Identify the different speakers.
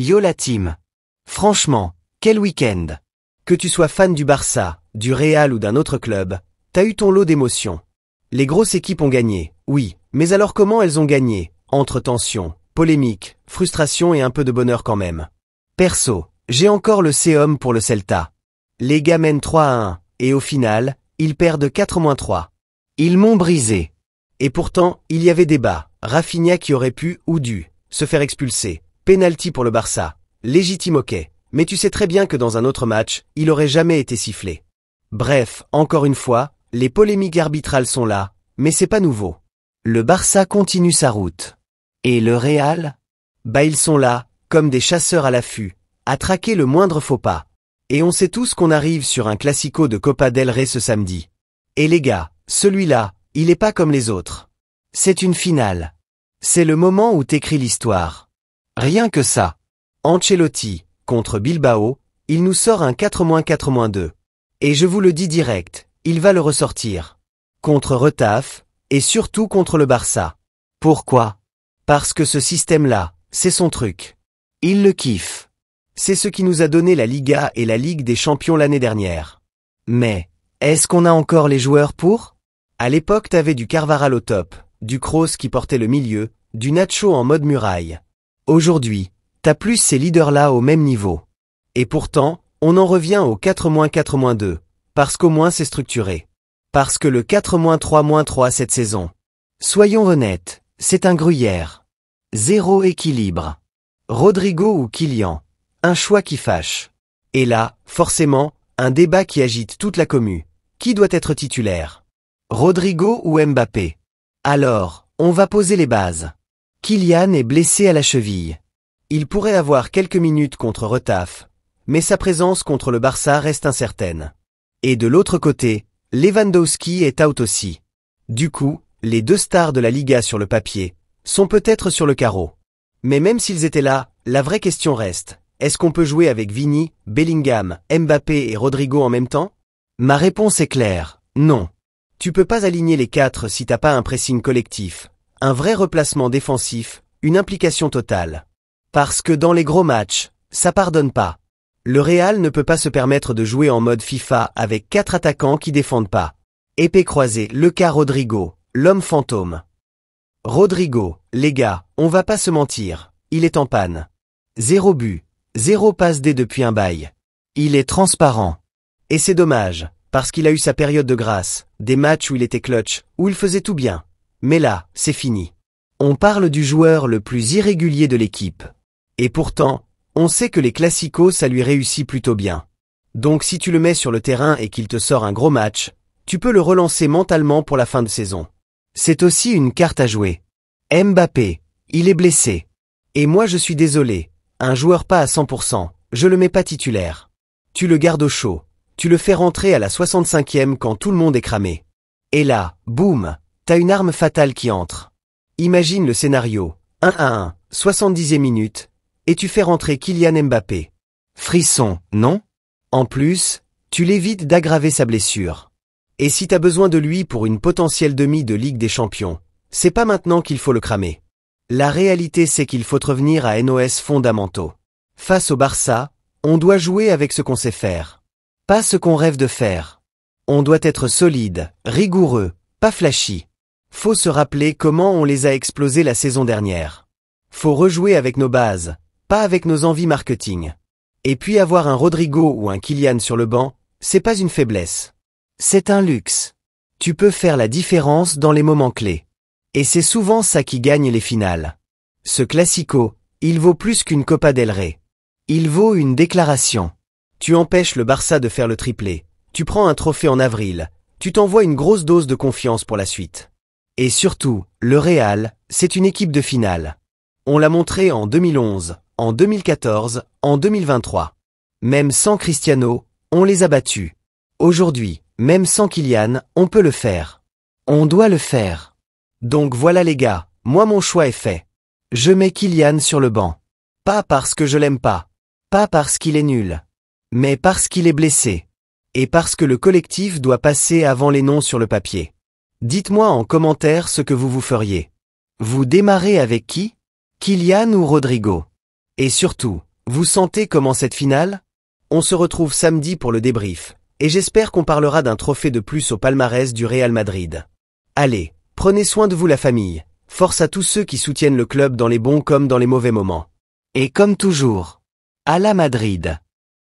Speaker 1: Yo la team. Franchement, quel week-end. Que tu sois fan du Barça, du Real ou d'un autre club, t'as eu ton lot d'émotions. Les grosses équipes ont gagné, oui, mais alors comment elles ont gagné? Entre tension, polémique, frustration et un peu de bonheur quand même. Perso, j'ai encore le séum pour le Celta. Les gars mènent 3-1, et au final, ils perdent 4-3. Ils m'ont brisé. Et pourtant, il y avait débat. Rafinha qui aurait pu, ou dû, se faire expulser. Penalty pour le Barça. Légitime ok. Mais tu sais très bien que dans un autre match, il aurait jamais été sifflé. Bref, encore une fois, les polémiques arbitrales sont là, mais c'est pas nouveau. Le Barça continue sa route. Et le Real? Bah ils sont là, comme des chasseurs à l'affût, à traquer le moindre faux pas. Et on sait tous qu'on arrive sur un classico de Copa del Rey ce samedi. Et les gars, celui-là, il est pas comme les autres. C'est une finale. C'est le moment où t'écris l'histoire. Rien que ça. Ancelotti, contre Bilbao, il nous sort un 4-4-2. Et je vous le dis direct, il va le ressortir. Contre Retaf, et surtout contre le Barça. Pourquoi? Parce que ce système-là, c'est son truc. Il le kiffe. C'est ce qui nous a donné la Liga et la Ligue des Champions l'année dernière. Mais, est-ce qu'on a encore les joueurs pour? À l'époque t'avais du Carvajal au top, du Kroos qui portait le milieu, du Nacho en mode muraille. Aujourd'hui, t'as plus ces leaders-là au même niveau. Et pourtant, on en revient au 4-4-2, parce qu'au moins c'est structuré. Parce que le 4-3-3 cette saison. Soyons honnêtes, c'est un gruyère. Zéro équilibre. Rodrigo ou Kylian. Un choix qui fâche. Et là, forcément, un débat qui agite toute la commu. Qui doit être titulaire? Rodrigo ou Mbappé? Alors, on va poser les bases. Kylian est blessé à la cheville. Il pourrait avoir quelques minutes contre Retaf, mais sa présence contre le Barça reste incertaine. Et de l'autre côté, Lewandowski est out aussi. Du coup, les deux stars de la Liga sur le papier sont peut-être sur le carreau. Mais même s'ils étaient là, la vraie question reste, est-ce qu'on peut jouer avec Vini, Bellingham, Mbappé et Rodrigo en même temps? Ma réponse est claire, non. Tu peux pas aligner les quatre si t'as pas un pressing collectif, un vrai replacement défensif, une implication totale. Parce que dans les gros matchs, ça pardonne pas. Le Real ne peut pas se permettre de jouer en mode FIFA avec 4 attaquants qui défendent pas. Épée croisée, le cas Rodrigo, l'homme fantôme. Rodrigo, les gars, on va pas se mentir, il est en panne. 0 but, 0 passe D depuis un bail. Il est transparent. Et c'est dommage, parce qu'il a eu sa période de grâce, des matchs où il était clutch, où il faisait tout bien. Mais là, c'est fini. On parle du joueur le plus irrégulier de l'équipe. Et pourtant, on sait que les classicos ça lui réussit plutôt bien. Donc si tu le mets sur le terrain et qu'il te sort un gros match, tu peux le relancer mentalement pour la fin de saison. C'est aussi une carte à jouer. Mbappé, il est blessé. Et moi je suis désolé, un joueur pas à 100%, je le mets pas titulaire. Tu le gardes au chaud, tu le fais rentrer à la 65e quand tout le monde est cramé. Et là, boum, t'as une arme fatale qui entre. Imagine le scénario, 1-1, 70e minute, et tu fais rentrer Kylian Mbappé. Frisson, non? En plus, tu l'évites d'aggraver sa blessure. Et si t'as besoin de lui pour une potentielle demi de Ligue des Champions, c'est pas maintenant qu'il faut le cramer. La réalité c'est qu'il faut revenir à nos fondamentaux. Face au Barça, on doit jouer avec ce qu'on sait faire. Pas ce qu'on rêve de faire. On doit être solide, rigoureux, pas flashy. Faut se rappeler comment on les a explosés la saison dernière. Faut rejouer avec nos bases, pas avec nos envies marketing. Et puis avoir un Rodrigo ou un Kylian sur le banc, c'est pas une faiblesse. C'est un luxe. Tu peux faire la différence dans les moments clés. Et c'est souvent ça qui gagne les finales. Ce classico, il vaut plus qu'une Copa del Rey. Il vaut une déclaration. Tu empêches le Barça de faire le triplé. Tu prends un trophée en avril. Tu t'envoies une grosse dose de confiance pour la suite. Et surtout, le Real, c'est une équipe de finale. On l'a montré en 2011, en 2014, en 2023. Même sans Cristiano, on les a battus. Aujourd'hui, même sans Kylian, on peut le faire. On doit le faire. Donc voilà les gars, moi mon choix est fait. Je mets Kylian sur le banc. Pas parce que je l'aime pas. Pas parce qu'il est nul. Mais parce qu'il est blessé. Et parce que le collectif doit passer avant les noms sur le papier. Dites-moi en commentaire ce que vous feriez. Vous démarrez avec qui? Kylian ou Rodrigo? Et surtout, Vous sentez comment cette finale? On se retrouve samedi pour le débrief, et j'espère qu'on parlera d'un trophée de plus au palmarès du Real Madrid. Allez, prenez soin de vous la famille, force à tous ceux qui soutiennent le club dans les bons comme dans les mauvais moments. Et comme toujours, à la Madrid.